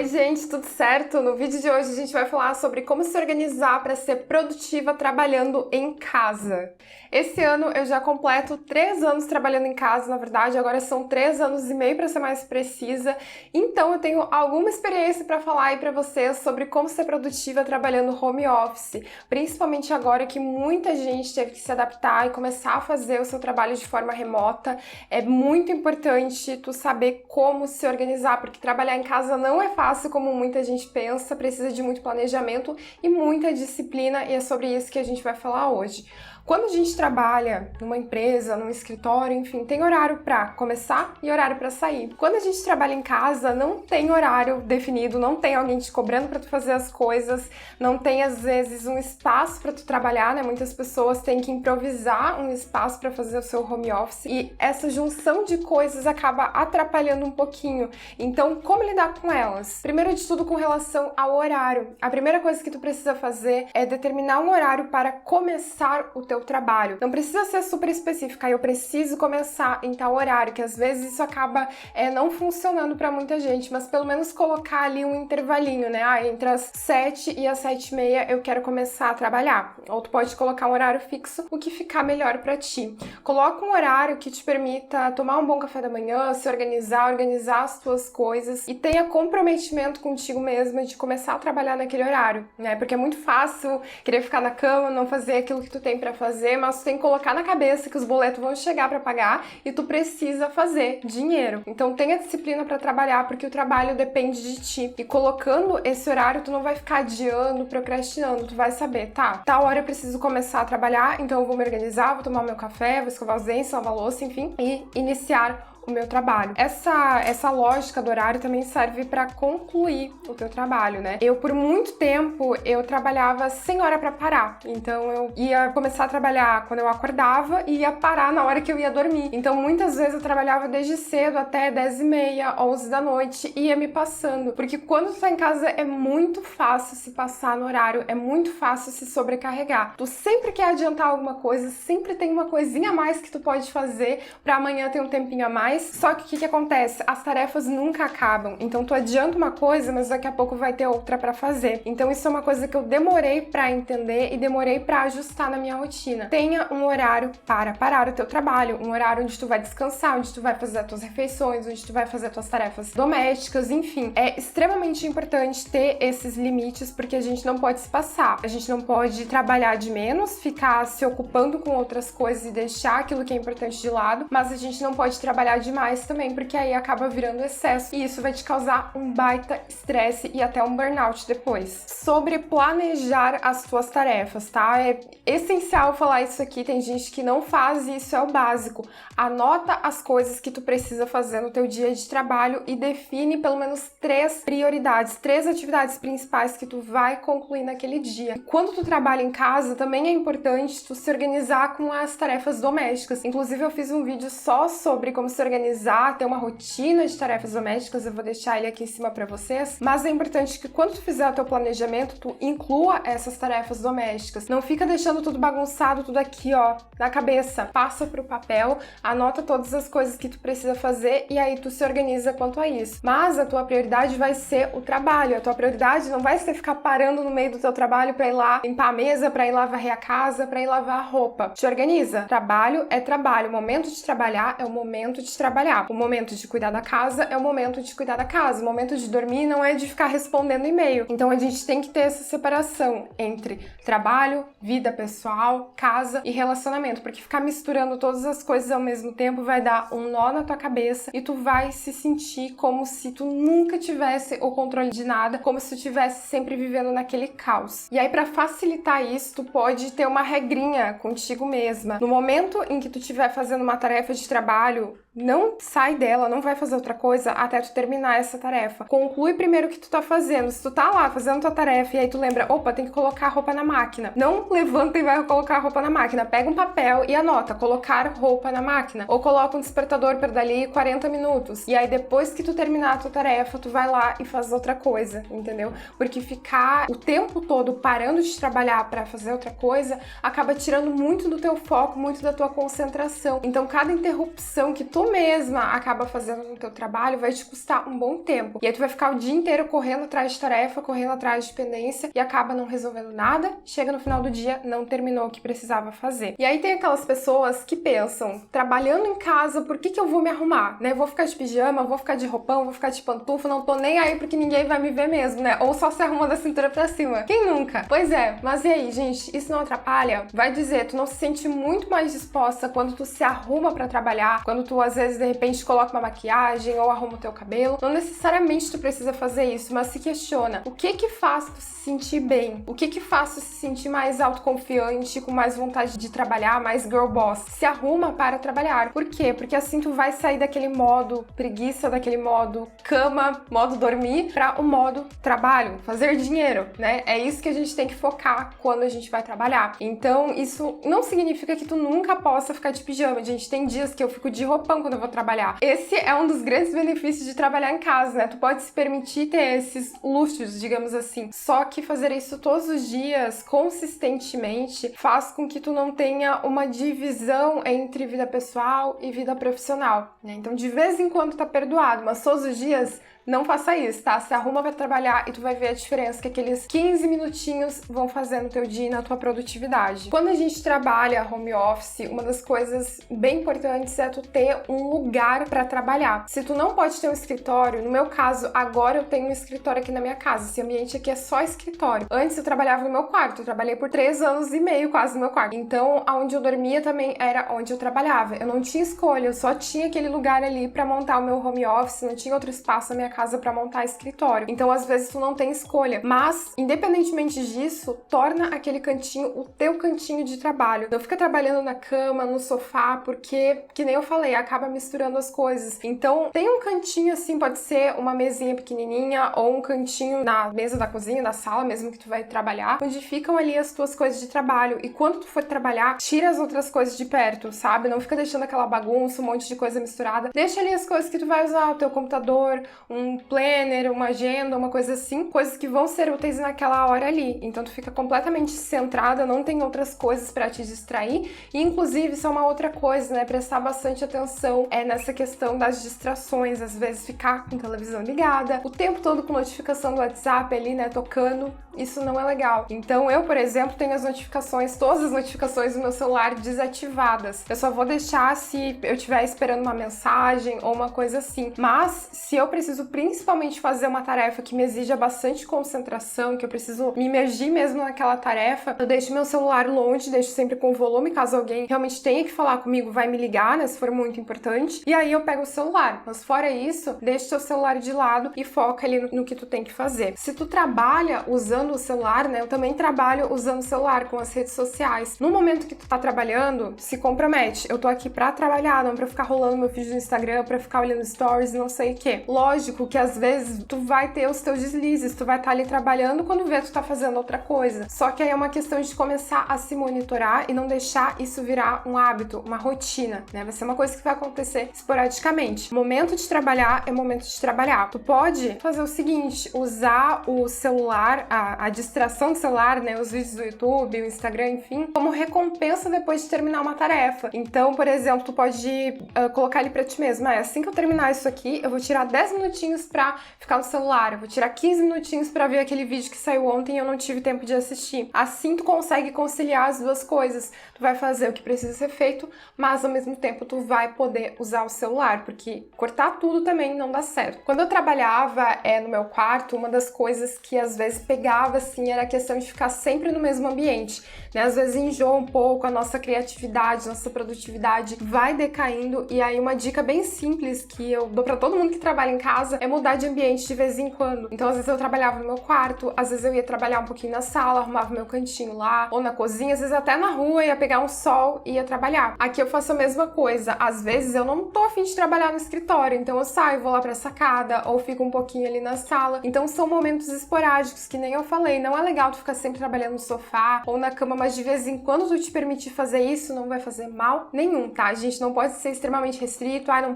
Oi gente, tudo certo? No vídeo de hoje a gente vai falar sobre como se organizar para ser produtiva trabalhando em casa. Esse ano eu já completo 3 anos trabalhando em casa, na verdade agora são 3 anos e meio para ser mais precisa, então eu tenho alguma experiência para falar aí para vocês sobre como ser produtiva trabalhando home office, principalmente agora que muita gente teve que se adaptar e começar a fazer o seu trabalho de forma remota. É muito importante tu saber como se organizar, porque trabalhar em casa não é fácil como muita gente pensa, precisa de muito planejamento e muita disciplina, e é sobre isso que a gente vai falar hoje. Quando a gente trabalha numa empresa, num escritório, enfim, tem horário para começar e horário para sair. Quando a gente trabalha em casa, não tem horário definido, não tem alguém te cobrando para tu fazer as coisas, não tem às vezes um espaço para tu trabalhar, né? Muitas pessoas têm que improvisar um espaço para fazer o seu home office e essa junção de coisas acaba atrapalhando um pouquinho. Então, como lidar com elas? Primeiro de tudo, com relação ao horário. A primeira coisa que tu precisa fazer é determinar um horário para começar o teu trabalho. Não precisa ser super específica, eu preciso começar em tal horário, que às vezes isso acaba não funcionando para muita gente, mas pelo menos colocar ali um intervalinho, né? Entre as 7 e as 7h30 eu quero começar a trabalhar. Ou tu pode colocar um horário fixo, o que ficar melhor para ti. Coloca um horário que te permita tomar um bom café da manhã, se organizar as tuas coisas e tenha comprometimento contigo mesma de começar a trabalhar naquele horário, né? Porque é muito fácil querer ficar na cama, não fazer aquilo que tu tem para fazer, mas tu tem que colocar na cabeça que os boletos vão chegar para pagar e tu precisa fazer dinheiro. Então tenha disciplina para trabalhar, porque o trabalho depende de ti. E colocando esse horário, tu não vai ficar adiando, procrastinando, tu vai saber, tá, tal hora eu preciso começar a trabalhar, então eu vou me organizar, vou tomar meu café, vou escovar os dentes, lavar a louça, enfim, e iniciar o meu trabalho. Essa lógica do horário também serve para concluir o teu trabalho, né? Por muito tempo, eu trabalhava sem hora para parar. Então, eu ia começar a trabalhar quando eu acordava e ia parar na hora que eu ia dormir. Então, muitas vezes eu trabalhava desde cedo até 10h30, 11 da noite e ia me passando. Porque quando tu tá em casa, é muito fácil se passar no horário, é muito fácil se sobrecarregar. Tu sempre quer adiantar alguma coisa, sempre tem uma coisinha a mais que tu pode fazer para amanhã ter um tempinho a mais. Só que o que acontece? As tarefas nunca acabam. Então tu adianta uma coisa, mas daqui a pouco vai ter outra para fazer. Então isso é uma coisa que eu demorei para entender e demorei para ajustar na minha rotina. Tenha um horário para parar o teu trabalho, um horário onde tu vai descansar, onde tu vai fazer as tuas refeições, onde tu vai fazer as tuas tarefas domésticas, enfim. É extremamente importante ter esses limites, porque a gente não pode se passar. A gente não pode trabalhar de menos, ficar se ocupando com outras coisas e deixar aquilo que é importante de lado, mas a gente não pode trabalhar demais também, porque aí acaba virando excesso e isso vai te causar um baita estresse e até um burnout depois. Sobre planejar as tuas tarefas, tá? É essencial falar isso aqui, tem gente que não faz e isso é o básico. Anota as coisas que tu precisa fazer no teu dia de trabalho e define pelo menos 3 prioridades, 3 atividades principais que tu vai concluir naquele dia. Quando tu trabalha em casa, também é importante tu se organizar com as tarefas domésticas. Inclusive eu fiz um vídeo só sobre como se organizar, ter uma rotina de tarefas domésticas, eu vou deixar ele aqui em cima para vocês, mas é importante que quando tu fizer o teu planejamento, tu inclua essas tarefas domésticas. Não fica deixando tudo bagunçado, tudo aqui, ó, na cabeça. Passa pro papel, anota todas as coisas que tu precisa fazer e aí tu se organiza quanto a isso. Mas a tua prioridade vai ser o trabalho, a tua prioridade não vai ser ficar parando no meio do teu trabalho para ir lá limpar a mesa, para ir lá varrer a casa, para ir lavar a roupa. Te organiza. Trabalho é trabalho, o momento de trabalhar é o momento de trabalhar. O momento de cuidar da casa é o momento de cuidar da casa. O momento de dormir não é de ficar respondendo e-mail. Então a gente tem que ter essa separação entre trabalho, vida pessoal, casa e relacionamento, porque ficar misturando todas as coisas ao mesmo tempo vai dar um nó na tua cabeça e tu vai se sentir como se tu nunca tivesse o controle de nada, como se tu estivesse sempre vivendo naquele caos. E aí, para facilitar isso, tu pode ter uma regrinha contigo mesma. No momento em que tu estiver fazendo uma tarefa de trabalho, não sai dela, não vai fazer outra coisa até tu terminar essa tarefa. Conclui primeiro o que tu tá fazendo. Se tu tá lá fazendo tua tarefa e aí tu lembra, opa, tem que colocar a roupa na máquina. Não levanta e vai colocar a roupa na máquina. Pega um papel e anota, colocar roupa na máquina. Ou coloca um despertador para dali 40 minutos. E aí depois que tu terminar a tua tarefa, tu vai lá e faz outra coisa, entendeu? Porque ficar o tempo todo parando de trabalhar para fazer outra coisa acaba tirando muito do teu foco, muito da tua concentração. Então cada interrupção que tu mesma acaba fazendo no teu trabalho vai te custar um bom tempo. E aí tu vai ficar o dia inteiro correndo atrás de tarefa, correndo atrás de pendência e acaba não resolvendo nada, chega no final do dia, não terminou o que precisava fazer. E aí tem aquelas pessoas que pensam, trabalhando em casa, por que eu vou me arrumar, né? Vou ficar de pijama, vou ficar de roupão, vou ficar de pantufa, não tô nem aí porque ninguém vai me ver mesmo, né? Ou só se arruma da cintura pra cima. Quem nunca? Pois é, mas e aí, gente? Isso não atrapalha? Vai dizer, tu não se sente muito mais disposta quando tu se arruma pra trabalhar, quando tu às vezes de repente coloca uma maquiagem ou arruma o teu cabelo. Não necessariamente tu precisa fazer isso, mas se questiona, o que faz tu se sentir bem? O que faz tu se sentir mais autoconfiante, com mais vontade de trabalhar, mais girl boss? Se arruma para trabalhar. Por quê? Porque assim tu vai sair daquele modo preguiça, daquele modo cama, modo dormir, para o modo trabalho, fazer dinheiro, né? É isso que a gente tem que focar quando a gente vai trabalhar. Então, isso não significa que tu nunca possa ficar de pijama. Gente, tem dias que eu fico de roupão quando eu vou trabalhar. Esse é um dos grandes benefícios de trabalhar em casa, né? Tu pode se permitir ter esses luxos, digamos assim. Só que fazer isso todos os dias, consistentemente, faz com que tu não tenha uma divisão entre vida pessoal e vida profissional, né? Então, de vez em quando tá perdoado, mas todos os dias não faça isso, tá? Se arruma pra trabalhar e tu vai ver a diferença que aqueles 15 minutinhos vão fazer no teu dia e na tua produtividade. Quando a gente trabalha home office, uma das coisas bem importantes é tu ter um lugar pra trabalhar. Se tu não pode ter um escritório, no meu caso, agora eu tenho um escritório aqui na minha casa. Esse ambiente aqui é só escritório. Antes eu trabalhava no meu quarto, eu trabalhei por 3 anos e meio quase no meu quarto. Então, aonde eu dormia também era onde eu trabalhava. Eu não tinha escolha, eu só tinha aquele lugar ali pra montar o meu home office, não tinha outro espaço na minha casa para montar escritório. Então, às vezes, tu não tem escolha. Mas, independentemente disso, torna aquele cantinho o teu cantinho de trabalho. Não fica trabalhando na cama, no sofá, porque, que nem eu falei, acaba misturando as coisas. Então, tem um cantinho assim, pode ser uma mesinha pequenininha ou um cantinho na mesa da cozinha, da sala mesmo que tu vai trabalhar, onde ficam ali as tuas coisas de trabalho. E quando tu for trabalhar, tira as outras coisas de perto, sabe? Não fica deixando aquela bagunça, um monte de coisa misturada. Deixa ali as coisas que tu vai usar, o teu computador, um planner, uma agenda, uma coisa assim, coisas que vão ser úteis naquela hora ali. Então tu fica completamente centrada, não tem outras coisas para te distrair. E inclusive isso é uma outra coisa, né? Prestar bastante atenção nessa questão das distrações, às vezes ficar com a televisão ligada, o tempo todo com notificação do WhatsApp ali, né, tocando. Isso não é legal. Então eu, por exemplo, tenho as notificações, todas as notificações do meu celular desativadas. Eu só vou deixar se eu estiver esperando uma mensagem ou uma coisa assim. Mas se eu preciso principalmente fazer uma tarefa que me exija bastante concentração, que eu preciso me imergir mesmo naquela tarefa, eu deixo meu celular longe, deixo sempre com volume, caso alguém realmente tenha que falar comigo, vai me ligar, né, se for muito importante, e aí eu pego o celular. Mas fora isso, deixa o teu celular de lado e foca ali no que tu tem que fazer. Se tu trabalha usando o celular, né, eu também trabalho usando o celular com as redes sociais. No momento que tu tá trabalhando, se compromete. Eu tô aqui pra trabalhar, não pra ficar rolando meu feed no Instagram, pra ficar olhando stories e não sei o que. Lógico que às vezes tu vai ter os teus deslizes, tu vai estar ali trabalhando, quando vê tu tá fazendo outra coisa. Só que aí é uma questão de começar a se monitorar e não deixar isso virar um hábito, uma rotina, né? Vai ser uma coisa que vai acontecer esporadicamente. Momento de trabalhar é momento de trabalhar. Tu pode fazer o seguinte, usar o celular, a distração do celular, né? Os vídeos do YouTube, o Instagram, enfim, como recompensa depois de terminar uma tarefa. Então, por exemplo, tu pode colocar ali pra ti mesmo, assim que eu terminar isso aqui, eu vou tirar 10 minutinhos pra ficar no celular, eu vou tirar 15 minutinhos pra ver aquele vídeo que saiu ontem e eu não tive tempo de assistir. Assim tu consegue conciliar as duas coisas. Tu vai fazer o que precisa ser feito, mas ao mesmo tempo tu vai poder usar o celular, porque cortar tudo também não dá certo. Quando eu trabalhava no meu quarto, uma das coisas que às vezes pegava assim era a questão de ficar sempre no mesmo ambiente, né? Às vezes enjoa um pouco, a nossa criatividade, nossa produtividade vai decaindo, e aí uma dica bem simples que eu dou pra todo mundo que trabalha em casa é mudar de ambiente de vez em quando. Então, às vezes eu trabalhava no meu quarto, às vezes eu ia trabalhar um pouquinho na sala, arrumava meu cantinho lá, ou na cozinha, às vezes até na rua, ia pegar um sol e ia trabalhar. Aqui eu faço a mesma coisa. Às vezes eu não tô a fim de trabalhar no escritório, então eu saio, vou lá pra sacada, ou fico um pouquinho ali na sala. Então são momentos esporádicos, que nem eu falei, não é legal tu ficar sempre trabalhando no sofá ou na cama, mas de vez em quando tu te permitir fazer isso, não vai fazer mal nenhum, tá? A gente não pode ser extremamente restrito, não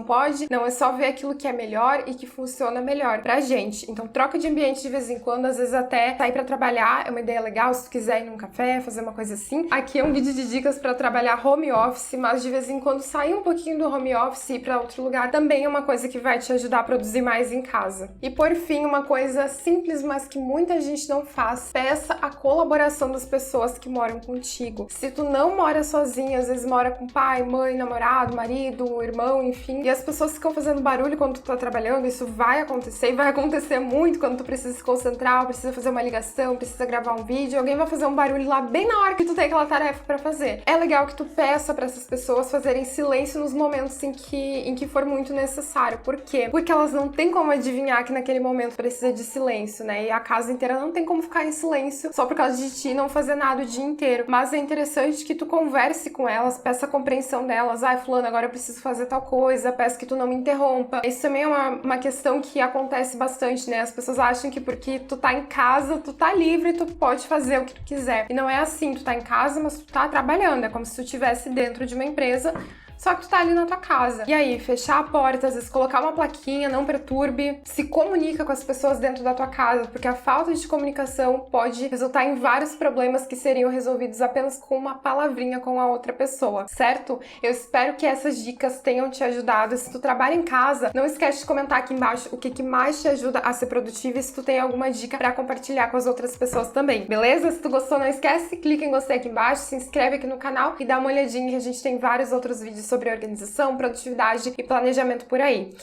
pode. Não, é só ver aquilo que é melhor, melhor e que funciona melhor pra gente. Então troca de ambiente de vez em quando, às vezes até sair pra trabalhar é uma ideia legal, se tu quiser ir num café, fazer uma coisa assim. Aqui é um vídeo de dicas pra trabalhar home office, mas de vez em quando sair um pouquinho do home office e ir pra outro lugar também é uma coisa que vai te ajudar a produzir mais em casa. E por fim, uma coisa simples, mas que muita gente não faz, peça a colaboração das pessoas que moram contigo. Se tu não mora sozinha, às vezes mora com pai, mãe, namorado, marido, irmão, enfim, e as pessoas ficam fazendo barulho quando tu tá trabalhando, isso vai acontecer e vai acontecer muito quando tu precisa se concentrar, precisa fazer uma ligação, precisa gravar um vídeo, alguém vai fazer um barulho lá bem na hora que tu tem aquela tarefa pra fazer. É legal que tu peça pra essas pessoas fazerem silêncio nos momentos em que for muito necessário. Por quê? Porque elas não têm como adivinhar que naquele momento precisa de silêncio, né? E a casa inteira não tem como ficar em silêncio só por causa de ti não fazer nada o dia inteiro. Mas é interessante que tu converse com elas, peça a compreensão delas. Ai, fulano, agora eu preciso fazer tal coisa, peço que tu não me interrompa. Isso também é uma questão que acontece bastante, né? As pessoas acham que porque tu tá em casa, tu tá livre, tu pode fazer o que tu quiser. E não é assim, tu tá em casa, mas tu tá trabalhando. É como se tu estivesse dentro de uma empresa, só que tu tá ali na tua casa. E aí, fechar a porta, às vezes colocar uma plaquinha, não perturbe, se comunica com as pessoas dentro da tua casa, porque a falta de comunicação pode resultar em vários problemas que seriam resolvidos apenas com uma palavrinha com a outra pessoa, certo? Eu espero que essas dicas tenham te ajudado. Se tu trabalha em casa, não esquece de comentar aqui embaixo o que mais te ajuda a ser produtiva e se tu tem alguma dica pra compartilhar com as outras pessoas também, beleza? Se tu gostou, não esquece, clica em gostei aqui embaixo, se inscreve aqui no canal e dá uma olhadinha que a gente tem vários outros vídeos sobre organização, produtividade e planejamento por aí.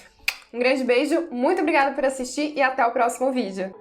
Um grande beijo, muito obrigada por assistir e até o próximo vídeo.